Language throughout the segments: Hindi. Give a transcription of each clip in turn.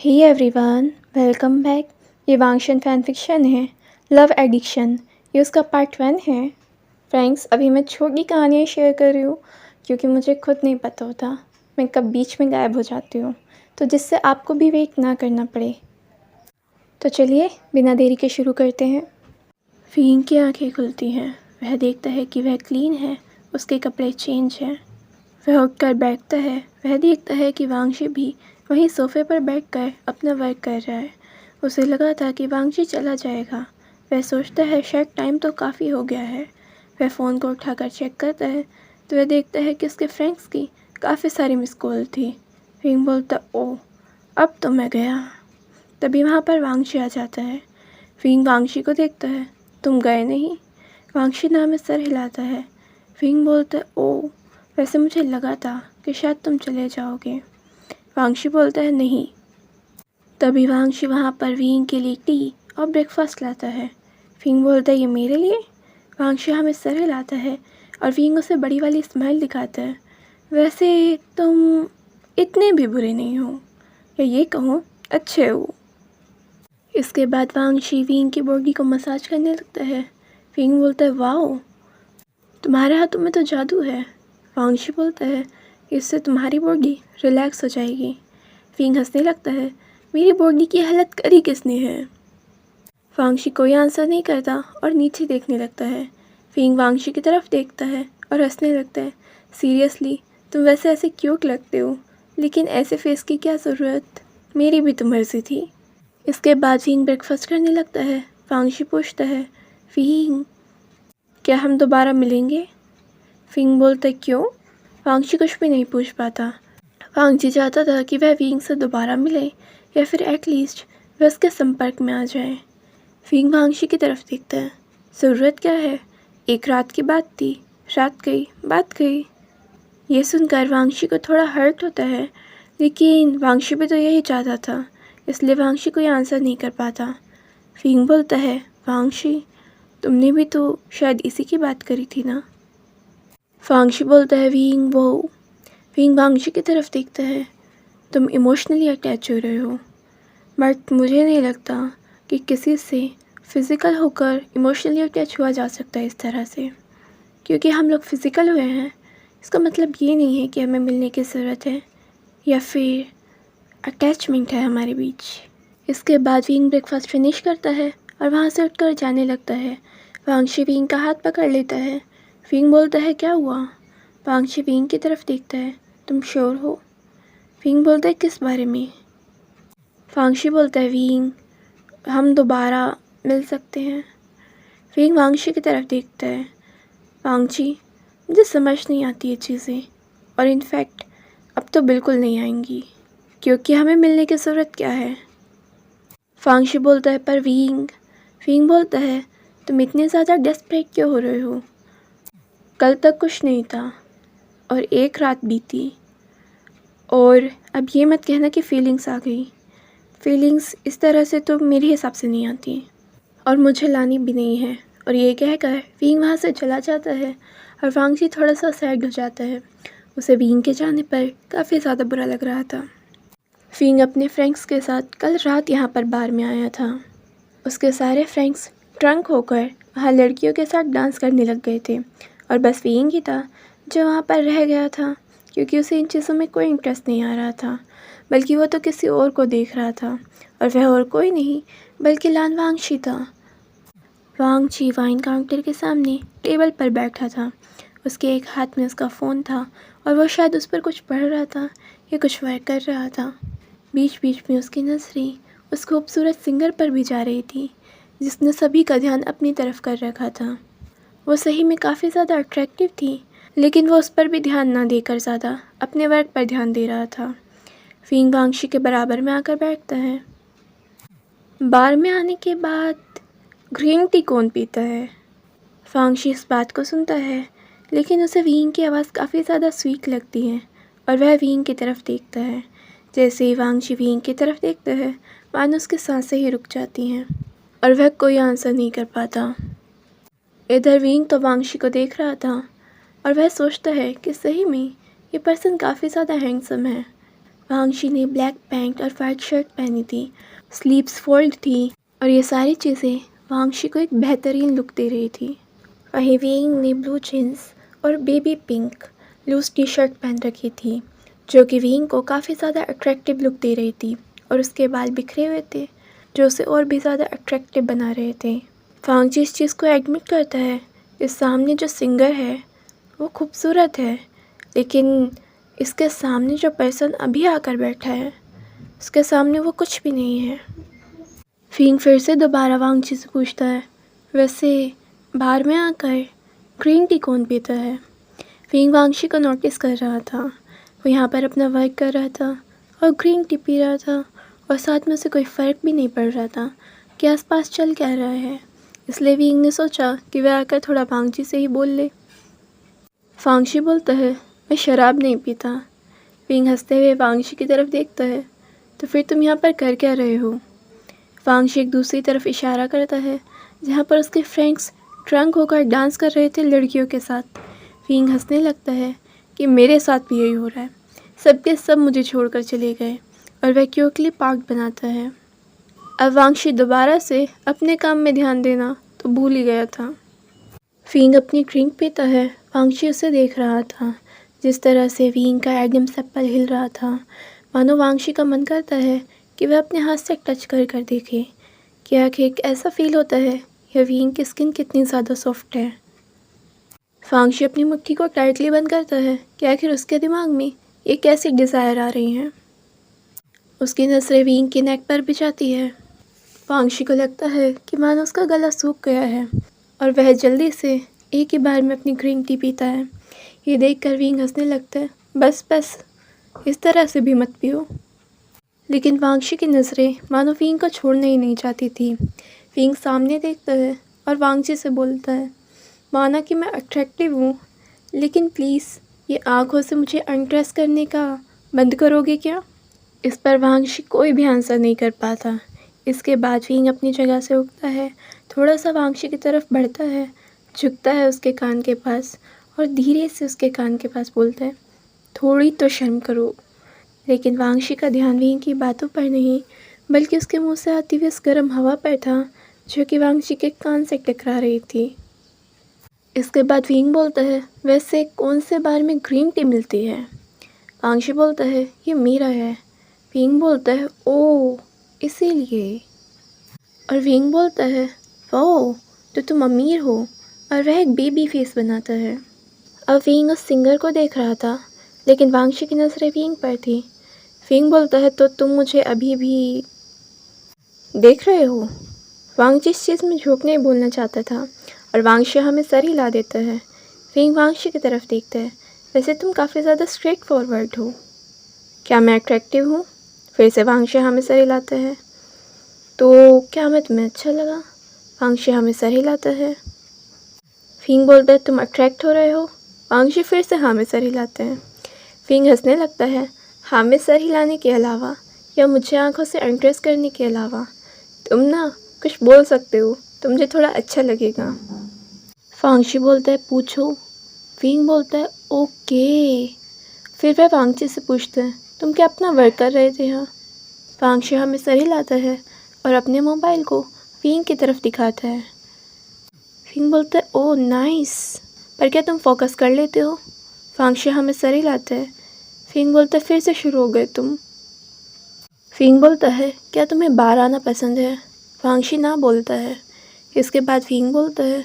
Hey everyone, welcome back. ये वांगशन फैन फिक्शन है, लव एडिक्शन। ये उसका पार्ट 1 है। फ्रेंड्स, अभी मैं छोटी कहानियाँ शेयर कर रही हूँ क्योंकि मुझे खुद नहीं पता होता मैं कब बीच में गायब हो जाती हूँ, तो जिससे आपको भी वेट ना करना पड़े। तो चलिए बिना देरी के शुरू करते हैं। फींग की आंखें खुलती हैं। वह देखता है कि वह क्लीन है, उसके कपड़े चेंज हैं। वह उठकर बैठता है। वह देखता है कि वांगशी भी वहीं सोफे पर बैठकर अपना वर्क कर रहा है। उसे लगा था कि वांगशी चला जाएगा। वह सोचता है शायद टाइम तो काफ़ी हो गया है। वह फ़ोन को उठाकर चेक करता है तो वह देखता है कि उसके फ्रेंड्स की काफ़ी सारी मिस कॉल थी। फिंग बोलता, ओह अब तो मैं गया। तभी वहाँ पर वांगशी आ जाता है। फिंग वांगशी को देखता है। तुम गए नहीं? वांगशी नाम में सर हिलाता है। फिंग बोलता है, ओह वैसे मुझे लगा था कि शायद तुम चले जाओगे। वांगशी बोलता है, नहीं। तभी वांगशी वहाँ पर विंग के लिए टी और ब्रेकफास्ट लाता है। फिंग बोलता है, ये मेरे लिए? वांगशी हमें सर हिलाता है और विंग उसे बड़ी वाली स्माइल दिखाता है। वैसे तुम इतने भी बुरे नहीं हो, या ये कहूँ अच्छे हो। इसके बाद वांगशी विंग की बॉडी को मसाज करने लगता है। विंग बोलता है, वाओ तुम्हारे हाथों में तो जादू है। वांगशी बोलता है, इससे तुम्हारी बॉडी रिलैक्स हो जाएगी। फिंग हंसने लगता है, मेरी बॉडी की हालत करी किसने है? वांगशी कोई आंसर नहीं करता और नीचे देखने लगता है। फिंग वांगशी की तरफ देखता है और हंसने लगता है, सीरियसली तुम वैसे ऐसे क्यूट लगते हो, लेकिन ऐसे फेस की क्या ज़रूरत, मेरी भी तो मर्जी थी। इसके बाद फिंग ब्रेकफास्ट करने लगता है। वांगशी पूछता है, फिंग क्या हम दोबारा मिलेंगे? फिंग बोलता है, क्यों? वांगशी कुछ भी नहीं पूछ पाता। वांगशी चाहता था कि वह विंग से दोबारा मिले या फिर एटलीस्ट वह उसके संपर्क में आ जाए। फिंग वांगशी की तरफ देखता है। ज़रूरत क्या है, एक रात की बात थी, रात गई बात गई। ये सुनकर वांगशी को थोड़ा हर्ट होता है, लेकिन वांगशी भी तो यही चाहता था, इसलिए वांगशी कोई आंसर नहीं कर पाता। फिंग बोलता है, वांगशी तुमने भी तो शायद इसी की बात करी थी ना? वांगशी बोलता है, विंग वांगशी की तरफ देखता है। तुम इमोशनली अटैच हो रहे हो, बट मुझे नहीं लगता कि किसी से फिज़िकल होकर इमोशनली अटैच हुआ जा सकता है इस तरह से। क्योंकि हम लोग फिज़िकल हुए हैं, इसका मतलब ये नहीं है कि हमें मिलने की ज़रूरत है या फिर अटैचमेंट है हमारे बीच। इसके बाद विंग ब्रेकफास्ट फिनिश करता है और वहाँ से उठकर जाने लगता है। वांगशी विंग का हाथ पकड़ लेता है। विंग बोलता है, क्या हुआ? वांगशी विंग की तरफ देखता है। तुम श्योर हो? विंग बोलता है, किस बारे में? वांगशी बोलता है, विंग हम दोबारा मिल सकते हैं। विंग वांगशी की तरफ देखता है। वांगशी मुझे समझ नहीं आती ये चीज़ें, और इनफैक्ट अब तो बिल्कुल नहीं आएंगी, क्योंकि हमें मिलने की ज़रूरत क्या है? वांगशी बोलता है, पर विंग बोलता है, तुम इतने ज़्यादा डेस्परेट क्यों हो रहे हो? कल तक कुछ नहीं था और एक रात बीती, और अब ये मत कहना कि फीलिंग्स आ गई। फीलिंग्स इस तरह से तो मेरे हिसाब से नहीं आती, और मुझे लानी भी नहीं है। और ये कहकर विंग वहाँ से चला जाता है और वांगशी थोड़ा सा सैड हो जाता है। उसे विंग के जाने पर काफ़ी ज़्यादा बुरा लग रहा था। विंग अपने फ्रेंड्स के साथ कल रात यहाँ पर बार में आया था। उसके सारे फ्रेंड्स ड्रंक होकर वहाँ लड़कियों के साथ डांस करने लग गए थे, और बस विंग ही था जो वहाँ पर रह गया था, क्योंकि उसे इन चीज़ों में कोई इंटरेस्ट नहीं आ रहा था, बल्कि वो तो किसी और को देख रहा था, और वह और कोई नहीं बल्कि लान वांगशी था। वांगशी वाइन काउंटर के सामने टेबल पर बैठा था। उसके एक हाथ में उसका फ़ोन था और वो शायद उस पर कुछ पढ़ रहा था या कुछ वर्क कर रहा था। बीच बीच में उसकी नज़रें उस खूबसूरत सिंगर पर भी जा रही थी, जिसने सभी का ध्यान अपनी तरफ कर रखा था। वो सही में काफ़ी ज़्यादा अट्रैक्टिव थी, लेकिन वो उस पर भी ध्यान ना देकर ज़्यादा अपने वर्क पर ध्यान दे रहा था। फिंग वांगशी के बराबर में आकर बैठता है। बार में आने के बाद ग्रीन टी कौन पीता है? वांगशी इस बात को सुनता है, लेकिन उसे विंग की आवाज़ काफ़ी ज़्यादा स्वीट लगती है, और वह विंग की तरफ देखता है। जैसे ही वांगशी विंग की तरफ देखता है, मानो उसकी सांसें ही रुक जाती हैं, और वह कोई आंसर नहीं कर पाता। इधर विंग तो वांगशी को देख रहा था, और वह सोचता है कि सही में ये पर्सन काफ़ी ज़्यादा हैंडसम है। वांगशी ने ब्लैक पैंट और वाइट शर्ट पहनी थी, स्लीव्स फोल्ड थी और ये सारी चीज़ें वांगशी को एक बेहतरीन लुक दे रही थी। वहीं विंग ने ब्लू जीन्स और baby pink loose T shirt पहन रखी थी, जो कि विंग को काफ़ी ज़्यादा अट्रैक्टिव लुक दे रही थी और उसके बाल बिखरे हुए थे, जो उसे और भी ज़्यादा अट्रैक्टिव बना रहे थे। वांगजी इस चीज़ को एडमिट करता है कि सामने जो सिंगर है वो खूबसूरत है, लेकिन इसके सामने जो पर्सन अभी आकर बैठा है उसके सामने वो कुछ भी नहीं है। विंग फिर से दोबारा वांगजी से पूछता है, वैसे बाहर में आकर ग्रीन टी कौन पीता है? विंग वांगशी को नोटिस कर रहा था, वो यहाँ पर अपना वर्क कर रहा था और ग्रीन टी पी रहा था और साथ में उसे कोई फ़र्क भी नहीं पड़ रहा था कि आसपास चल क्या रहा है। इसलिए विंग ने सोचा कि वह आकर थोड़ा वांगजी से ही बोल ले। वांगशी बोलता है, मैं शराब नहीं पीता। विंग हंसते हुए वांगशी की तरफ देखता है, तो फिर तुम यहाँ पर कर क्या रहे हो? वांगशी एक दूसरी तरफ इशारा करता है जहाँ पर उसके फ्रेंड्स ड्रंक होकर डांस कर रहे थे लड़कियों के साथ। विंग हंसने लगता है कि मेरे साथ भी यही हो रहा है, सबके सब मुझे छोड़कर चले गए, और वह क्यूटली पार्क बनाता है। अब वांगशी दोबारा से अपने काम में ध्यान देना तो भूल ही गया था। विंग अपनी ड्रिंक पीता है, वांगशी उसे देख रहा था। जिस तरह से विंग का एडम एप्पल हिल रहा था, मानो वांगशी का मन करता है कि वह अपने हाथ से टच कर कर देखे कि आखिर ऐसा फील होता है या विंग की स्किन कितनी ज़्यादा सॉफ्ट है। वांगशी अपनी मुट्ठी को टाइटली बंद करता है कि आखिर उसके दिमाग में ये कैसी डिज़ायर आ रही हैं। उसकी नज़रें विंग के नेक पर भी जाती है। वांगशी को लगता है कि मानो उसका गला सूख गया है और वह जल्दी से एक ही बार में अपनी ग्रीन टी पीता है। ये देखकर विंग हंसने लगता है, बस बस इस तरह से भी मत पियो। लेकिन वांगशी की नज़रें मानो विंग को छोड़ना ही नहीं चाहती थी। विंग सामने देखता है और वांगशी से बोलता है, माना कि मैं अट्रैक्टिव हूँ, लेकिन प्लीज़ ये आँखों से मुझे अनट्रेस करने का बंद करोगे क्या? इस पर वांगशी कोई भी आंसर नहीं कर पाता। इसके बाद विंग अपनी जगह से उठता है, थोड़ा सा वांगशी की तरफ बढ़ता है, झुकता है उसके कान के पास और धीरे से उसके कान के पास बोलता है, थोड़ी तो शर्म करो। लेकिन वांगशी का ध्यान विंग की बातों पर नहीं, बल्कि उसके मुंह से आती हुई उस गर्म हवा पर था, जो कि वांगशी के कान से टकरा रही थी। इसके बाद विंग बोलता है, वैसे कौन से बार में ग्रीन टी मिलती है? वांगशी बोलता है, ये मेरा है। विंग बोलता है, ओह इसीलिए। और विंग बोलता है, वाह तो तुम अमीर हो। और वह एक बेबी फेस बनाता है। अब विंग उस सिंगर को देख रहा था, लेकिन वांगशी की नज़रें विंग पर थी। विंग बोलता है, तो तुम मुझे अभी भी देख रहे हो? वांगशी इस चीज़ में झूठ नहीं बोलना चाहता था और वांगशी हमें सर हिला देता है। विंग वांगशी की तरफ देखता है, वैसे तुम काफ़ी ज़्यादा स्ट्रेट फॉरवर्ड हो। क्या मैं अट्रैक्टिव हूँ? फिर से वांगशी हमें सर हिलाता है। तो क्या मैं तुम्हें अच्छा लगा? वांगशी हमें सर हिलाता है। विंग बोलता है, तुम अट्रैक्ट हो रहे हो? वांगशी फिर से हमें सर हिलाते हैं। विंग हंसने लगता है, हमें सर हिलाने के अलावा या मुझे आंखों से इंट्रेस करने के अलावा तुम ना कुछ बोल सकते हो तो मुझे थोड़ा अच्छा लगेगा। वांगशी बोलता है, पूछो। विंग बोलता है, ओके। फिर वह वांगशी से पूछता है, तुम क्या अपना वर्क कर रहे थे यहाँ? वांगशी हमें सर हिलाता है और अपने मोबाइल को विंग की तरफ दिखाता है। विंग बोलता है, ओह नाइस, पर क्या तुम फोकस कर लेते हो? वांगशी हमें सर हिलाता है। विंग बोलता है, फिर से शुरू हो गए तुम। विंग बोलता है, क्या तुम्हें बाहर आना पसंद है? वांगशी ना बोलता है। इसके बाद विंग बोलता है,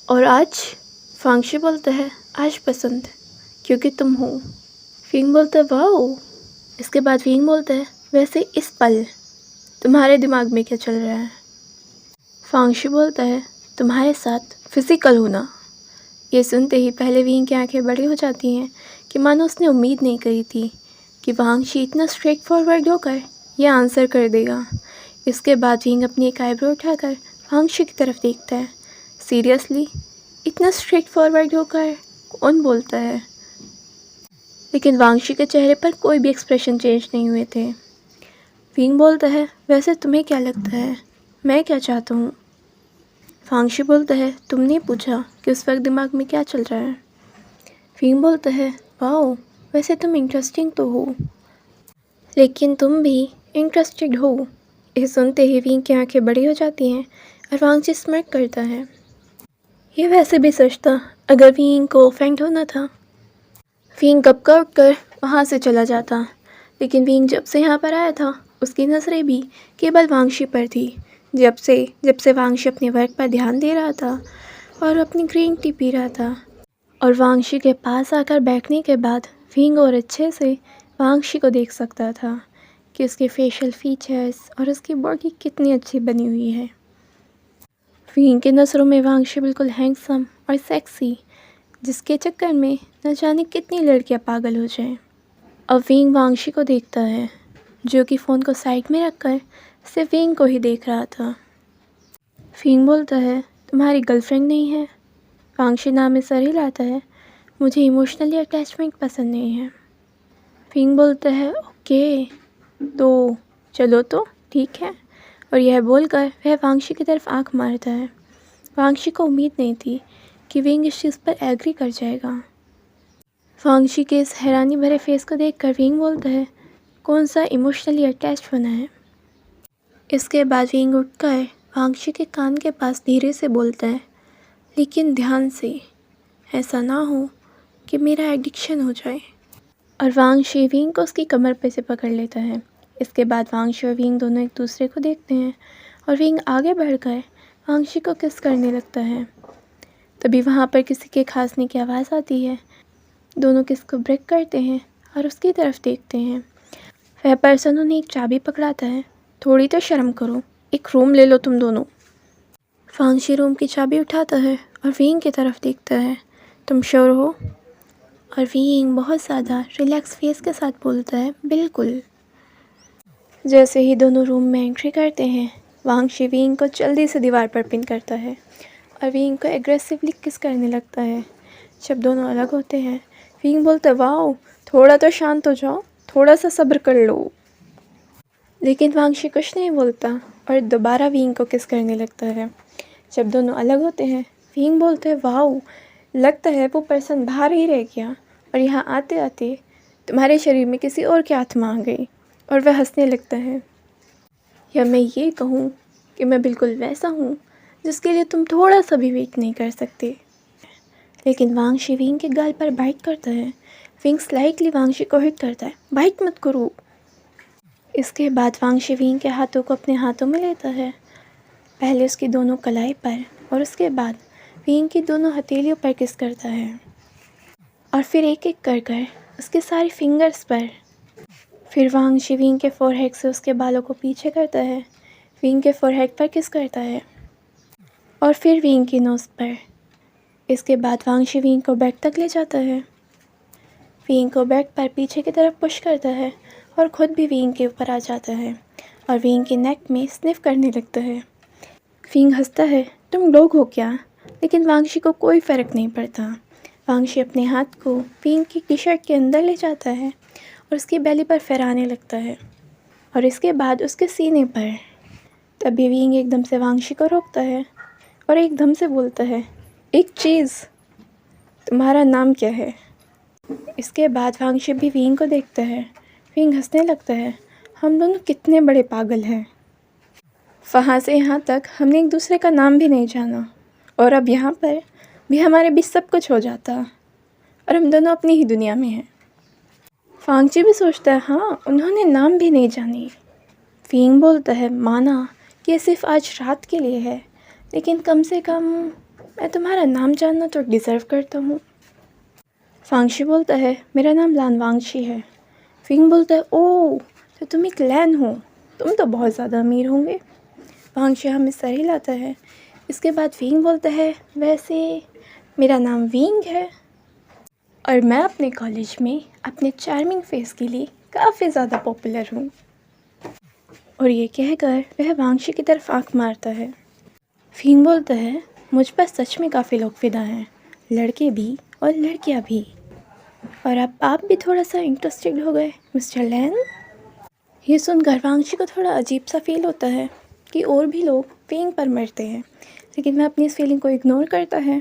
और आज? वांगशी बोलता है, आज पसंद क्योंकि तुम हो। विंग बोलता है, वाओ। इसके बाद विंग बोलता है, वैसे इस पल तुम्हारे दिमाग में क्या चल रहा है? वांगशी बोलता है, तुम्हारे साथ फिज़िकल होना। ये सुनते ही पहले विंग की आंखें बड़ी हो जाती हैं कि मानो उसने उम्मीद नहीं करी थी कि वांगशी इतना स्ट्रेट फॉरवर्ड होकर यह आंसर कर देगा। इसके बाद विंग अपनी एक आईब्रो उठाकर वांगशी की तरफ देखता है। सीरियसली, इतना स्ट्रेट फॉरवर्ड होकर कौन बोलता है? लेकिन वांगशी के चेहरे पर कोई भी एक्सप्रेशन चेंज नहीं हुए थे। विंग बोलता है, वैसे तुम्हें क्या लगता है मैं क्या चाहता हूँ? वांगशी बोलता है, तुमने पूछा कि उस वक्त दिमाग में क्या चल रहा है। विंग बोलता है, वाओ वैसे तुम इंटरेस्टिंग तो हो। लेकिन तुम भी इंटरेस्टेड हो। ये सुनते ही विंग की आंखें बड़ी हो जाती हैं और वांगची स्mirk करता है। ये वैसे भी सच था, अगर विंग को फेंट होना था। विंग कपका उठकर वहाँ से चला जाता, लेकिन विंग जब से यहाँ पर आया था उसकी नज़रें भी केवल वांगशी पर थी। जब से वांगशी अपने वर्क पर ध्यान दे रहा था और अपनी ग्रीन टी पी रहा था, और वांगशी के पास आकर बैठने के बाद विंग और अच्छे से वांगशी को देख सकता था कि उसके फेशियल फीचर्स और उसकी बॉडी कितनी अच्छी बनी हुई है। विंग की नज़रों में वांगशी बिल्कुल हैंडसम और सेक्सी, जिसके चक्कर में न जाने कितनी लड़कियां पागल हो जाएं। अब विंग वांगशी को देखता है, जो कि फ़ोन को साइड में रखकर सिर्फ विंग को ही देख रहा था। विंग बोलता है, तुम्हारी गर्लफ्रेंड नहीं है? वांगशी नाम में सर हिलाता है, मुझे इमोशनली अटैचमेंट पसंद नहीं है। विंग बोलता है, ओके तो चलो तो ठीक है, और यह बोलकर वह वांगशी की तरफ आंख मारता है। वांगशी को उम्मीद नहीं थी कि विंग इस चीज़ पर एग्री कर जाएगा। वांगशी के इस हैरानी भरे फेस को देखकर विंग बोलता है, कौन सा इमोशनली अटैच होना है? इसके बाद विंग उठकर वांगशी के कान के पास धीरे से बोलता है, लेकिन ध्यान से, ऐसा ना हो कि मेरा एडिक्शन हो जाए। और वांगशी विंग को उसकी कमर पे से पकड़ लेता है। इसके बाद वांगशी और विंग दोनों एक दूसरे को देखते हैं और विंग आगे बढ़कर वांगशी को किस करने लगता है। तभी वहाँ पर किसी के खांसने की आवाज़ आती है। दोनों किस को ब्रेक करते हैं और उसकी तरफ देखते हैं। वह पर्सन उन्हें एक चाबी पकड़ाता है, थोड़ी तो शर्म करो, एक रूम ले लो तुम दोनों। वांगशी रूम की चाबी उठाता है और विंग की तरफ देखता है, तुम श्योर हो? और विंग बहुत ज़्यादा रिलैक्स फेस के साथ बोलता है, बिल्कुल। जैसे ही दोनों रूम में एंट्री करते हैं, वांगशी विंग को जल्दी से दीवार पर पिन करता है और विंग को एग्रेसिवली किस करने लगता है। जब दोनों अलग होते हैं, विंग बोलता है, वाओ, थोड़ा तो शांत हो जाओ, थोड़ा सा सब्र कर लो। लेकिन वांगशी कुछ नहीं बोलता और दोबारा विंग को किस करने लगता है। जब दोनों अलग होते हैं, विंग बोलते हैं, वाओ, लगता है वो पर्सन बाहर ही रह गया और यहाँ आते आते तुम्हारे शरीर में किसी और की आत्मा आ गई। और वह हंसने लगता है, या मैं ये कहूँ कि मैं बिल्कुल वैसा हूँ जिसके लिए तुम थोड़ा सा भी वेट नहीं कर सकते। लेकिन वांगशी विंग के गाल पर बाइट करता है। विंग स्लाइटली वांगशी को हिट करता है, बाइट मत करो। इसके बाद वांगशी विंग के हाथों को अपने हाथों में लेता है, पहले उसकी दोनों कलाई पर और उसके बाद विंग की दोनों हथेलियों पर किस करता है, और फिर एक एक कर कर उसके सारे फिंगर्स पर। फिर वांगशी विंग के फोरहेड से उसके बालों को पीछे करता है, विंग के फोरहेड पर किस करता है और फिर विंग की नोज़ पर। इसके बाद वांगशी विंग को बेड तक ले जाता है, विंग को बेड पर पीछे की तरफ पुश करता है और ख़ुद भी विंग के ऊपर आ जाता है और विंग के नेक में स्निफ करने लगता है। विंग हंसता है, तुम लोग हो क्या? लेकिन वांगशी को कोई फ़र्क नहीं पड़ता। वांगशी अपने हाथ को विंग की टी शर्ट के अंदर ले जाता है और उसकी बेली पर फहराने लगता है और इसके बाद उसके सीने पर। तभी विंग एकदम से वांगशी को रोकता है और एकदम से बोलता है, एक चीज़, तुम्हारा नाम क्या है? इसके बाद वांगशी भी विंग को देखता है। विंग हंसने लगता है, हम दोनों कितने बड़े पागल हैं। वहाँ से यहाँ तक हमने एक दूसरे का नाम भी नहीं जाना, और अब यहाँ पर भी हमारे बीच सब कुछ हो जाता और हम दोनों अपनी ही दुनिया में हैं। वांगची भी सोचता है, हाँ, उन्होंने नाम भी नहीं जानी। विंग बोलता है, माना कि ये सिर्फ आज रात के लिए है, लेकिन कम से कम मैं तुम्हारा नाम जानना तो डिज़र्व करता हूँ। वांगशी बोलता है, मेरा नाम लान वांगशी है। विंग बोलता है, ओह, तो तुम एक लैन हो, तुम तो बहुत ज़्यादा अमीर होंगे। वांगशी हमें सर हिलाता है। इसके बाद विंग बोलता है, वैसे मेरा नाम विंग है और मैं अपने कॉलेज में अपने चार्मिंग फेस के लिए काफ़ी ज़्यादा पॉपुलर हूँ। और ये कहकर वह वांगशी की तरफ आंख मारता है। विंग बोलता है, मुझ पर सच में काफ़ी लोग फिदा हैं, लड़के भी और लड़कियाँ भी। और अब आप भी थोड़ा सा इंटरेस्टेड हो गए मिस्टर लैन? ये सुनकर वांगशी को थोड़ा अजीब सा फील होता है कि और भी लोग विंग पर मरते हैं, लेकिन वह अपनी इस फीलिंग को इग्नोर करता है।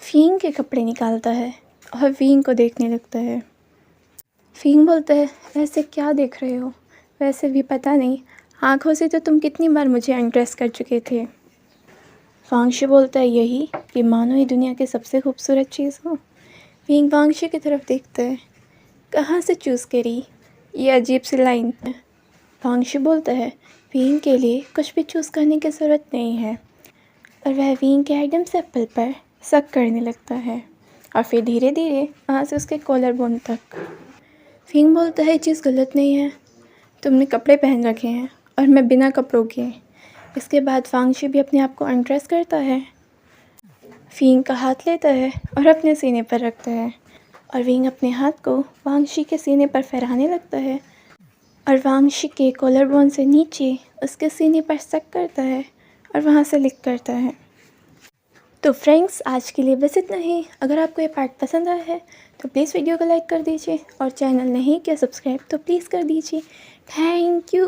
विंग के कपड़े निकालता है और विंग को देखने लगता है। फींग बोलता है, ऐसे क्या देख रहे हो? वैसे भी पता नहीं, आँखों से तो तुम कितनी बार मुझे इम्प्रेस कर चुके थे। वांगशु बोलता है, यही कि मानो ये दुनिया की सबसे खूबसूरत चीज़ हो। फींग वांगशु की तरफ देखता है, कहाँ से चूज़ करी? ये अजीब सी लाइन है। वांगशु बोलता है, फींग के लिए कुछ भी चूज़ करने की ज़रूरत नहीं है। और वह फींग के एडम एप्पल पर शक करने लगता है और फिर धीरे धीरे वहाँ से उसके कॉलर बोन तक। फींग बोलता है, ये चीज़ गलत नहीं है, तुमने कपड़े पहन रखे हैं और मैं बिना कपड़ों के। इसके बाद वांगशु भी अपने आप को अनड्रेस करता है। फींग का हाथ लेता है और अपने सीने पर रखता है और फींग अपने हाथ को वांगशु के सीने पर फहराने लगता है और वांगशु के कॉलर बोन से नीचे उसके सीने पर शक करता है और वहाँ से लिक करता है। तो फ्रेंड्स, आज के लिए बस इतना ही। अगर आपको ये पार्ट पसंद आया है तो प्लीज़ वीडियो को लाइक कर दीजिए और चैनल नहीं किया सब्सक्राइब तो प्लीज़ कर दीजिए। Thank you.